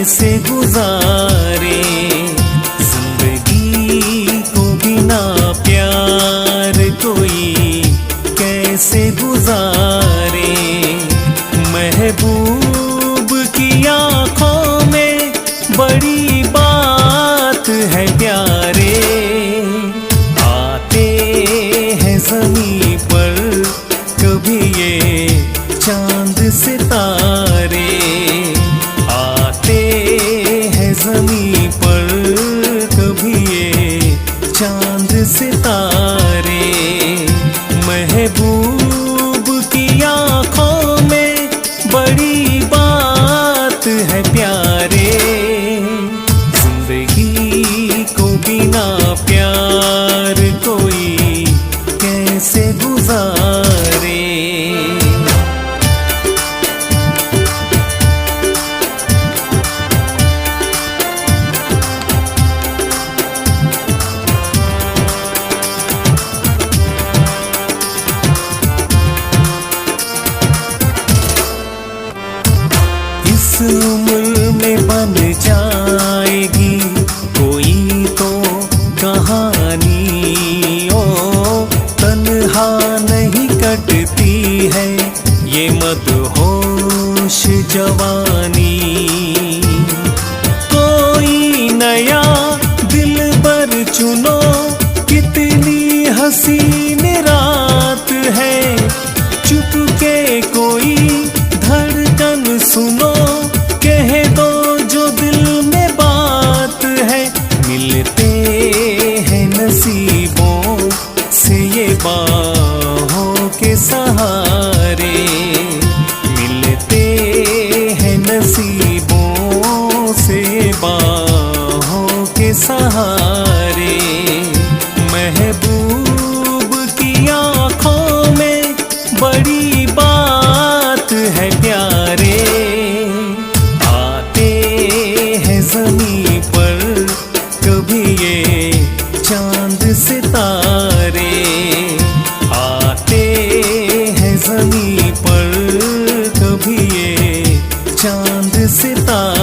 कैसे गुजारे जिंदगी को बिना प्यार कोई कैसे गुजारे। महबूब की आँखों में बड़ी बात है प्यारे। आते हैं ज़मीं पर कभी ये चांद सितारे, आते हैं ज़मीं पर कभी ये चांद सितारे। महबूब की आँखों में बड़ी बात है प्यारे। जिंदगी को बिना प्यार कोई कैसे गुजारे। इस उम्र में बन जाएगी कोई तो कहानी, ओ तन्हा नहीं कटती है ये मदहोश जवानी। कोई नया दिलबर चुनो, कितनी हसीन रात है। चुपके कोई धड़कन सुनो, कह दो जो दिल में बात है। मिलते हैं नसीबों से ये बाहों के सहारे, मिलते हैं नसीबों से बाहों के सहारे। महबूब की आँखों में बड़ी बात है प्यारे। आते हैं ज़मीं पर कभी ये चांद सितारे, आते हैं ज़मीं पर कभी ये चांद सितारे।